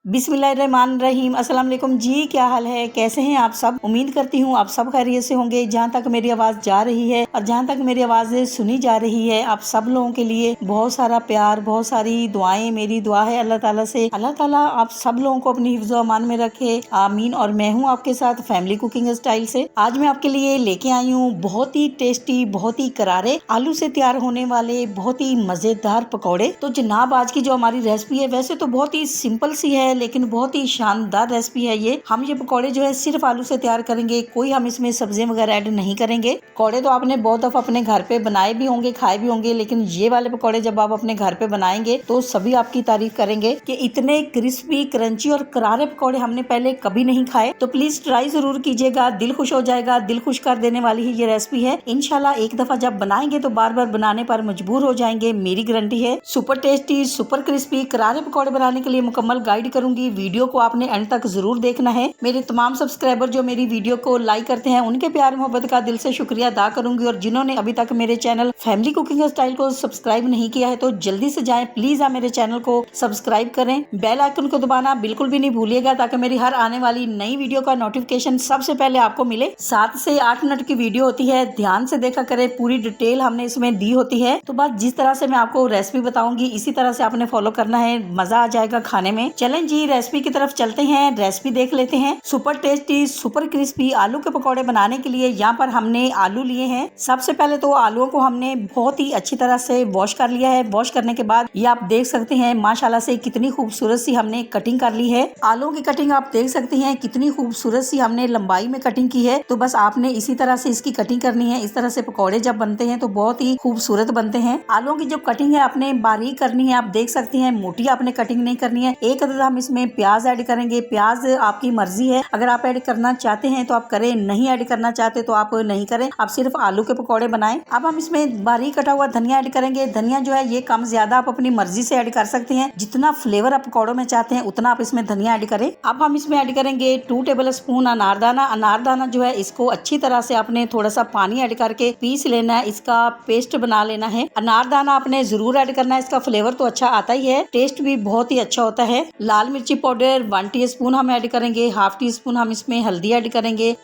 बिस्मिल्लाहिर्रहमानिर्रहीम। अस्सलाम वालेकुम जी, क्या हाल है, कैसे हैं आप सब। उम्मीद करती हूँ आप सब खैरियत से होंगे। जहाँ तक मेरी आवाज़ जा रही है और जहाँ तक मेरी आवाज़ सुनी जा रही है, आप सब लोगों के लिए बहुत सारा प्यार, बहुत सारी दुआएं। मेरी दुआ है अल्लाह ताला से, अल्लाह ताला आप सब लोगों को अपनी हिफ्ज़ व अमान में रखे, आमीन। और मैं हूँ आपके साथ फैमिली कुकिंग स्टाइल से। आज मैं आपके लिए लेके आई हूँ बहुत ही टेस्टी, बहुत ही करारे आलू से तैयार होने वाले बहुत ही मज़ेदार पकौड़े। तो जनाब, आज की जो हमारी रेसिपी है वैसे तो बहुत ही सिंपल सी है, लेकिन बहुत ही शानदार रेसिपी है ये। हम ये पकौड़े जो है सिर्फ आलू से तैयार करेंगे, कोई हम इसमें सब्जियां वगैरह ऐड नहीं करेंगे। पकौड़े तो आपने बहुत दफा अपने घर पे बनाए भी होंगे, खाए भी होंगे, लेकिन ये वाले पकौड़े जब आप अपने घर पे बनाएंगे तो सभी आपकी तारीफ करेंगे कि इतने क्रिस्पी, क्रंची और करारे पकौड़े हमने पहले कभी नहीं खाए। तो प्लीज ट्राई जरूर कीजिएगा, दिल खुश हो जाएगा। दिल खुश कर देने वाली ही ये रेसिपी है। इंशाल्लाह एक दफा जब बनाएंगे तो बार बार बनाने पर मजबूर हो जाएंगे, मेरी गारंटी है। सुपर टेस्टी, सुपर क्रिस्पी करारे पकौड़े बनाने के लिए मुकम्मल गाइड करूंगी। वीडियो को आपने एंड तक जरूर देखना है। मेरे तमाम सब्सक्राइबर जो मेरी वीडियो को लाइक करते हैं, उनके प्यार मोहब्बत का दिल से शुक्रिया अदा करूंगी। और जिन्होंने अभी तक मेरे चैनल फैमिली कुकिंग स्टाइल को सब्सक्राइब नहीं किया है तो जल्दी से जाएं, प्लीज आप मेरे चैनल को सब्सक्राइब करें। बेल आइकन को दबाना बिल्कुल भी नहीं भूलिएगा, ताकि मेरी हर आने वाली नई वीडियो का नोटिफिकेशन सबसे पहले आपको मिले। 7 से 8 मिनट की वीडियो होती है, ध्यान से देखा करें, पूरी डिटेल हमने इसमें दी होती है। तो बस जिस तरह से मैं आपको रेसिपी बताऊंगी इसी तरह से आपने फॉलो करना है, मजा आ जाएगा खाने में। चलें जी, रेसिपी की तरफ चलते हैं, रेसिपी देख लेते हैं। सुपर टेस्टी, सुपर क्रिस्पी आलू के पकौड़े बनाने के लिए यहाँ पर हमने आलू लिए हैं। सबसे पहले तो आलूओं को हमने बहुत ही अच्छी तरह से वॉश कर लिया है। वॉश करने के बाद ये आप देख सकते हैं माशाल्लाह से कितनी खूबसूरत सी हमने कटिंग कर ली है। आलूओं की कटिंग आप देख सकते हैं कितनी खूबसूरत सी हमने लंबाई में कटिंग की है। तो बस आपने इसी तरह से इसकी कटिंग करनी है। इस तरह से पकौड़े जब बनते हैं तो बहुत ही खूबसूरत बनते हैं। आलूओं की जो कटिंग है आपने बारीक करनी है, आप देख सकते हैं, मोटी आपने कटिंग नहीं करनी है। एक अदद हम इसमें प्याज ऐड करेंगे। प्याज आपकी मर्जी है, अगर आप ऐड करना चाहते हैं तो आप करें, नहीं ऐड करना चाहते तो आप नहीं करें, आप सिर्फ आलू के पकौड़े बनाएं। अब हम इसमें बारीक कटा हुआ धनिया ऐड करेंगे। धनिया जो है ये कम ज्यादा आप अपनी मर्जी से ऐड कर सकते हैं, जितना फ्लेवर आप पकौड़ों में चाहते हैं उतना आप इसमें धनिया ऐड करें। अब हम इसमें ऐड करेंगे 2 टेबल स्पून अनारदाना। अनारदाना जो है इसको अच्छी तरह से आपने थोड़ा सा पानी ऐड करके पीस लेना है, इसका पेस्ट बना लेना है। अनारदाना आपने जरूर ऐड करना है, इसका फ्लेवर तो अच्छा आता ही है, टेस्ट भी बहुत ही अच्छा होता है। लाल मिर्ची पाउडर 1 टीस्पून हम ऐड करेंगे। हाफ टी स्पून हम इसमें हल्दी ऐड करेंगे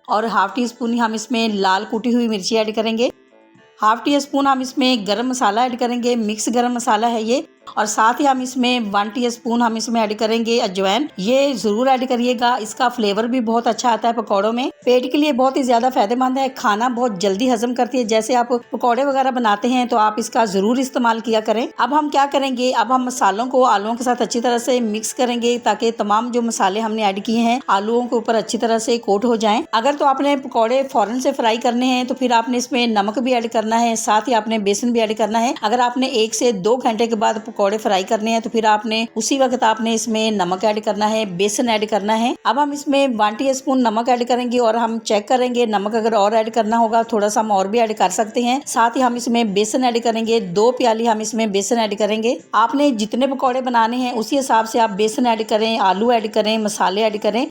और हाफ टी स्पून हम इसमें लाल कुटी हुई मिर्ची ऐड करेंगे। हाफ टी स्पून हम इसमें गरम मसाला ऐड करेंगे, मिक्स गरम मसाला है ये। और साथ ही हम इसमें 1 टीस्पून हम इसमें ऐड करेंगे अजवाइन। ये जरूर ऐड करिएगा, इसका फ्लेवर भी बहुत अच्छा आता है पकौड़ों में। पेट के लिए बहुत ही ज्यादा फायदेमंद है, खाना बहुत जल्दी हजम करती है। जैसे आप पकौड़े वगैरह बनाते हैं तो आप इसका जरूर इस्तेमाल किया करें। अब हम क्या करेंगे, अब हम मसालों को आलूओं के साथ अच्छी तरह से मिक्स करेंगे, ताकि तमाम जो मसाले हमने ऐड किए हैं आलूओं के ऊपर अच्छी तरह से कोट हो जाएं। अगर तो आपने पकौड़े फौरन से फ्राई करने हैं तो फिर आपने इसमें नमक भी ऐड करना है, साथ ही आपने बेसन भी ऐड करना है। अगर आपने 1 से 2 घंटे के बाद पकौड़े फ्राई करने हैं तो फिर आपने उसी वक्त आपने इसमें नमक ऐड करना है, बेसन ऐड करना है। अब हम इसमें 1 टीस्पून नमक ऐड करेंगे और हम चेक करेंगे, नमक अगर और ऐड करना होगा थोड़ा सा हम और भी ऐड कर सकते हैं। साथ ही हम इसमें बेसन ऐड करेंगे, 2 प्याली हम इसमें बेसन ऐड करेंगे। आपने जितने पकौड़े बनाने हैं उसी हिसाब से आप बेसन ऐड करें, आलू ऐड करें, मसाले ऐड करें।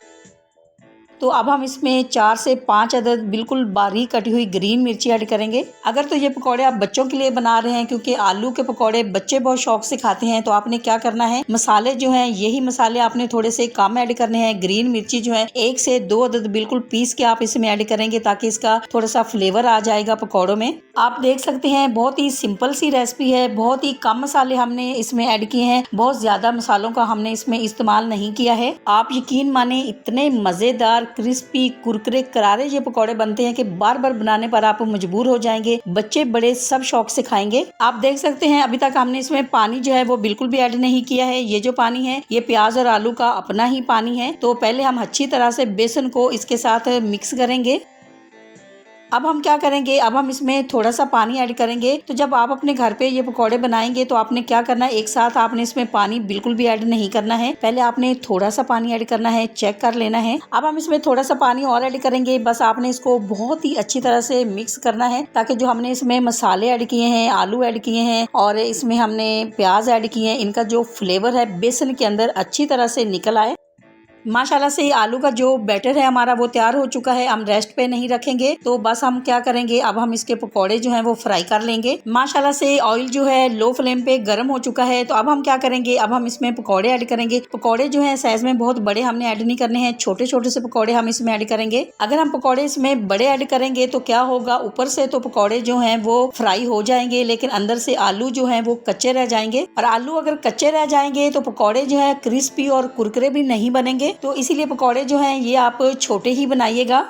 तो अब हम इसमें 4 से 5 अदद बिल्कुल बारीक कटी हुई ग्रीन मिर्ची ऐड करेंगे। अगर तो ये पकौड़े आप बच्चों के लिए बना रहे हैं, क्योंकि आलू के पकौड़े बच्चे बहुत शौक से खाते हैं, तो आपने क्या करना है, मसाले जो हैं यही मसाले आपने थोड़े से कम ऐड करने हैं। ग्रीन मिर्ची जो है 1 से 2 अदद बिल्कुल पीस के आप इसमें ऐड करेंगे, ताकि इसका थोड़ा सा फ्लेवर आ जाएगा पकौड़ों में। आप देख सकते हैं बहुत ही सिंपल सी रेसिपी है, बहुत ही कम मसाले हमने इसमें ऐड किए हैं, बहुत ज्यादा मसालों का हमने इसमें इस्तेमाल नहीं किया है। आप यकीन माने इतने मजेदार, क्रिस्पी, कुरकुरे, करारे ये पकौड़े बनते हैं कि बार बार बनाने पर आप मजबूर हो जाएंगे। बच्चे बड़े सब शौक से खाएंगे। आप देख सकते हैं अभी तक हमने इसमें पानी जो है वो बिल्कुल भी ऐड नहीं किया है। ये जो पानी है ये प्याज और आलू का अपना ही पानी है। तो पहले हम अच्छी तरह से बेसन को इसके साथ मिक्स करेंगे। अब हम क्या करेंगे, अब हम इसमें थोड़ा सा पानी ऐड करेंगे। तो जब आप अपने घर पे ये पकौड़े बनाएंगे तो आपने क्या करना है, एक साथ आपने इसमें पानी बिल्कुल भी ऐड नहीं करना है। पहले आपने थोड़ा सा पानी ऐड करना है, चेक कर लेना है। अब हम इसमें थोड़ा सा पानी और ऐड करेंगे। बस आपने इसको बहुत ही अच्छी तरह से मिक्स करना है, ताकि जो हमने इसमें मसाले ऐड किए हैं, आलू ऐड किए हैं और इसमें हमने प्याज ऐड किए हैं, इनका जो फ्लेवर है बेसन के अंदर अच्छी तरह से निकल आए। माशाल्लाह से आलू का जो बैटर है हमारा वो तैयार हो चुका है। हम रेस्ट पे नहीं रखेंगे, तो बस हम क्या करेंगे, अब हम इसके पकोड़े जो हैं वो फ्राई कर लेंगे। माशाल्लाह से ऑयल जो है लो फ्लेम पे गर्म हो चुका है। तो अब हम क्या करेंगे, अब हम इसमें पकोड़े ऐड करेंगे। पकोड़े जो है साइज में बहुत बड़े हमने ऐड नहीं करने हैं, छोटे छोटे से पकोड़े हम इसमें ऐड करेंगे। अगर हम पकोड़े इसमें बड़े ऐड करेंगे तो क्या होगा, ऊपर से तो पकोड़े जो हैं वो फ्राई हो जाएंगे, लेकिन अंदर से आलू जो हैं वो कच्चे रह जाएंगे। और आलू अगर कच्चे रह जाएंगे तो पकोड़े जो है क्रिस्पी और कुरकुरे भी नहीं बनेंगे। तो इसीलिए पकोड़े जो हैं ये आप छोटे ही बनाइएगा।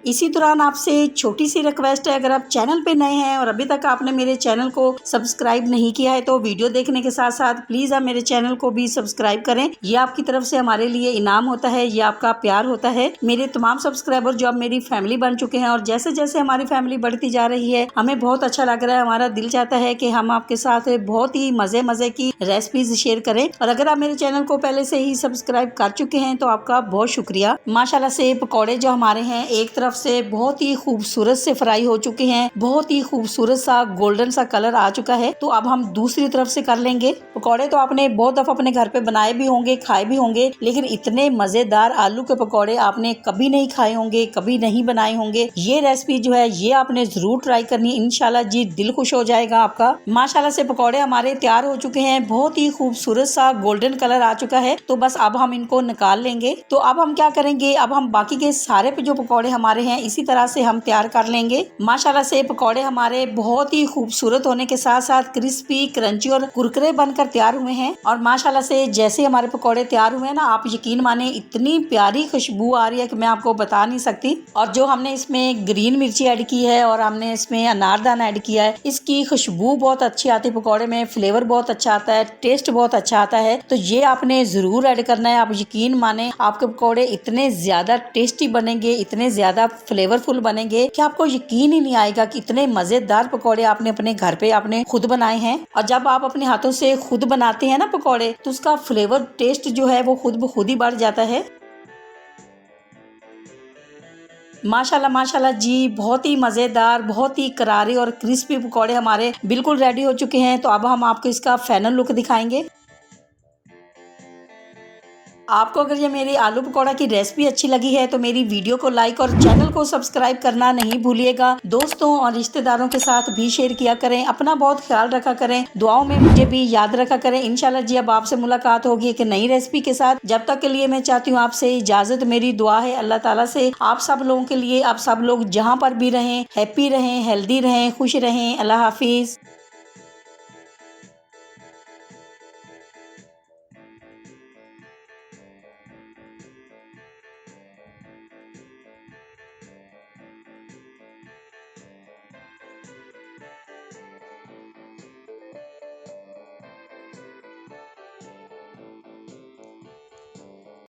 इसी दौरान आपसे छोटी सी रिक्वेस्ट है, अगर आप चैनल पे नए हैं और अभी तक आपने मेरे चैनल को सब्सक्राइब नहीं किया है तो वीडियो देखने के साथ साथ प्लीज आप मेरे चैनल को भी सब्सक्राइब करें। ये आपकी तरफ से हमारे लिए इनाम होता है, ये आपका प्यार होता है। मेरे तमाम सब्सक्राइबर जो अब मेरी फैमिली बन चुके हैं और जैसे जैसे हमारी फैमिली बढ़ती जा रही है हमें बहुत अच्छा लग रहा है। हमारा दिल चाहता है कि हम आपके साथ बहुत ही मजे की रेसिपीज शेयर करें। और अगर आप मेरे चैनल को पहले से ही सब्सक्राइब कर चुके हैं तो आपका बहुत शुक्रिया। माशाल्लाह से पकौड़े जो हमारे हैं एक तरफ से बहुत ही खूबसूरत से फ्राई हो चुके हैं, बहुत ही खूबसूरत सा गोल्डन सा कलर आ चुका है। तो अब हम दूसरी तरफ से कर लेंगे। पकौड़े तो आपने बहुत दफा अपने घर पे बनाए भी होंगे, खाए भी होंगे, लेकिन इतने मजेदार आलू के पकौड़े आपने कभी नहीं खाए होंगे, कभी नहीं बनाए होंगे। ये रेसिपी जो है ये आपने जरूर ट्राई करनी, इंशाल्लाह जी दिल खुश हो जाएगा आपका। माशाल्लाह से पकौड़े हमारे तैयार हो चुके हैं, बहुत ही खूबसूरत सा गोल्डन कलर आ चुका है। तो बस अब हम इनको निकाल लेंगे। तो अब हम क्या करेंगे, अब हम बाकी के सारे जो पकौड़े हमारे हैं इसी तरह से हम तैयार कर लेंगे। माशाल्लाह से पकौड़े हमारे बहुत ही खूबसूरत होने के साथ साथ क्रिस्पी, क्रंची और कुरकुरे बनकर तैयार हुए हैं। और माशाल्लाह से जैसे हमारे पकौड़े तैयार हुए हैं ना, आप यकीन माने इतनी प्यारी खुशबू आ रही है कि मैं आपको बता नहीं सकती। और जो हमने इसमें ग्रीन मिर्ची ऐड की है और हमने इसमें अनारदाना ऐड किया है, इसकी खुशबू बहुत अच्छी आती है पकौड़े में, फ्लेवर बहुत अच्छा आता है, टेस्ट बहुत अच्छा आता है। तो ये आपने जरूर ऐड करना है। आप यकीन माने आपके पकौड़े इतने ज्यादा टेस्टी बनेंगे, इतने ज्यादा फ्लेवरफुल बनेंगे कि आपको यकीन ही नहीं आएगा कि इतने मजेदार पकौड़े आपने अपने घर पे आपने खुद बनाए हैं। और जब आप अपने हाथों से खुद बनाते हैं ना पकौड़े, तो उसका फ्लेवर टेस्ट जो है वो खुद ब खुद ही बढ़ जाता है। माशाल्लाह माशाल्लाह जी, बहुत ही मज़ेदार, बहुत ही करारे और क्रिस्पी पकौड़े हमारे बिल्कुल रेडी हो चुके हैं। तो अब हम आपको इसका फाइनल लुक दिखाएंगे। आपको अगर ये मेरी आलू पकौड़ा की रेसिपी अच्छी लगी है तो मेरी वीडियो को लाइक और चैनल को सब्सक्राइब करना नहीं भूलिएगा। दोस्तों और रिश्तेदारों के साथ भी शेयर किया करें। अपना बहुत ख्याल रखा करें, दुआओं में मुझे भी याद रखा करें। इंशाल्लाह जी अब आपसे मुलाकात होगी एक नई रेसिपी के साथ। जब तक के लिए मैं चाहती हूँ आपसे इजाजत। मेरी दुआ है अल्लाह ताला से आप सब लोगों के लिए, आप सब लोग जहाँ पर भी रहें हैप्पी रहें, हेल्दी रहें, खुश रहें। अल्लाह हाफिज।